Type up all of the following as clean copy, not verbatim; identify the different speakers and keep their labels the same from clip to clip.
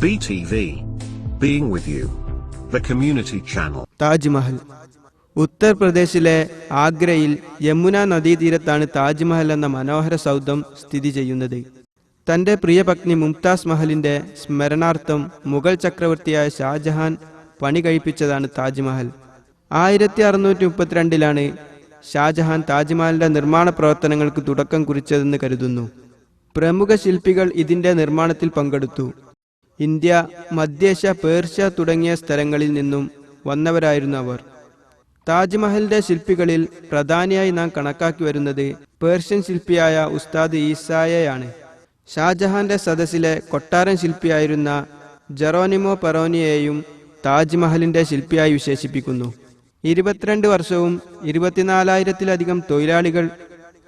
Speaker 1: BTV. Being with you. The community channel.
Speaker 2: Taj Mahal. ഉത്തർപ്രദേശിലെ ആഗ്രയിൽ യമുന നദീതീരത്താണ് താജ്മഹൽ എന്ന മനോഹര സൗധം സ്ഥിതി ചെയ്യുന്നത്. തന്റെ പ്രിയ പത്നി മുംതാസ് മഹലിന്റെ സ്മരണാർത്ഥം മുഗൾ ചക്രവർത്തിയായ ഷാജഹാൻ പണി കഴിപ്പിച്ചതാണ് താജ്മഹൽ. 1632 ഷാജഹാൻ താജ്മഹലിന്റെ നിർമ്മാണ പ്രവർത്തനങ്ങൾക്ക് തുടക്കം കുറിച്ചതെന്ന് കരുതുന്നു. പ്രമുഖ ശില്പികൾ ഇതിന്റെ നിർമ്മാണത്തിൽ പങ്കെടുത്തു. ഇന്ത്യ, മധ്യേഷ്യ, പേർഷ്യ തുടങ്ങിയ സ്ഥലങ്ങളിൽ നിന്നും വന്നവരായിരുന്നു അവർ. താജ്മഹലിന്റെ ശില്പികളിൽ പ്രധാനിയായി നാം കണക്കാക്കി വരുന്നത് പേർഷ്യൻ ശില്പിയായ ഉസ്താദ് ഈസായെയാണ്. ഷാജഹാന്റെ സദസ്സിലെ കൊട്ടാരൻ ശില്പിയായിരുന്ന ജെറോനിമോ പെറോനിയെയും താജ്മഹലിന്റെ ശില്പിയായി വിശേഷിപ്പിക്കുന്നു. 22 വർഷവും 24,000-ലധികം തൊഴിലാളികൾ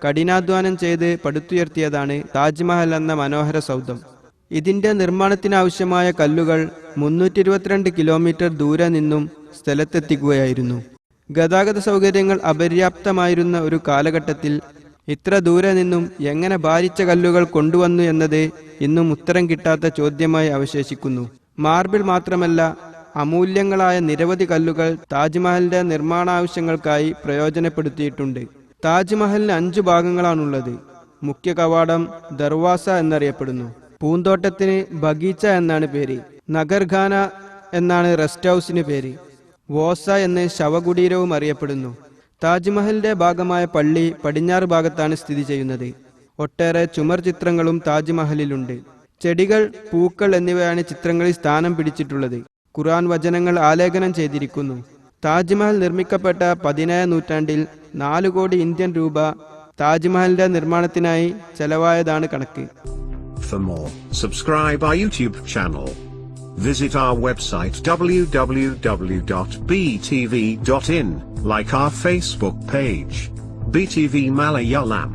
Speaker 2: കഠിനാധ്വാനം ചെയ്ത് പടുത്തുയർത്തിയതാണ് താജ്മഹൽ എന്ന മനോഹര സൗധം. ഇതിന്റെ നിർമ്മാണത്തിനാവശ്യമായ കല്ലുകൾ 322 കിലോമീറ്റർ ദൂരെ നിന്നും സ്ഥലത്തെത്തിക്കുകയായിരുന്നു. ഗതാഗത സൗകര്യങ്ങൾ അപര്യാപ്തമായിരുന്ന ഒരു കാലഘട്ടത്തിൽ ഇത്ര ദൂരെ നിന്നും എങ്ങനെ ഭാരിച്ച കല്ലുകൾ കൊണ്ടുവന്നു എന്നത് ഇന്നും ഉത്തരം കിട്ടാത്ത ചോദ്യമായി അവശേഷിക്കുന്നു. മാർബിൾ മാത്രമല്ല, അമൂല്യങ്ങളായ നിരവധി കല്ലുകൾ താജ്മഹലിന്റെ നിർമ്മാണാവശ്യങ്ങൾക്കായി പ്രയോജനപ്പെടുത്തിയിട്ടുണ്ട്. താജ്മഹലിന് 5 ഭാഗങ്ങളാണുള്ളത്. മുഖ്യ കവാടം ദർവാസ എന്നറിയപ്പെടുന്നു. പൂന്തോട്ടത്തിന് ബഗീച്ച എന്നാണ് പേര്. നഗർഖാന എന്നാണ് റെസ്റ്റ് ഹൗസിന് പേര്. വോസ എന്ന് ശവകുടീരവും അറിയപ്പെടുന്നു. താജ്മഹലിന്റെ ഭാഗമായ പള്ളി പടിഞ്ഞാറ് ഭാഗത്താണ് സ്ഥിതി ചെയ്യുന്നത്. ഒട്ടേറെ ചുമർ ചിത്രങ്ങളും താജ്മഹലിലുണ്ട്. ചെടികൾ, പൂക്കൾ എന്നിവയാണ് ചിത്രങ്ങളിൽ സ്ഥാനം പിടിച്ചിട്ടുള്ളത്. ഖുർആൻ വചനങ്ങൾ ആലേഖനം ചെയ്തിരിക്കുന്നു. താജ്മഹൽ നിർമ്മിക്കപ്പെട്ട 17ാം നൂറ്റാണ്ടിൽ 4 കോടി ഇന്ത്യൻ രൂപ താജ്മഹലിന്റെ നിർമ്മാണത്തിനായി ചെലവായതാണ് കണക്ക്.
Speaker 1: For more, subscribe our YouTube channel. Visit our website www.btv.in, like our Facebook page, BTV Malayalam.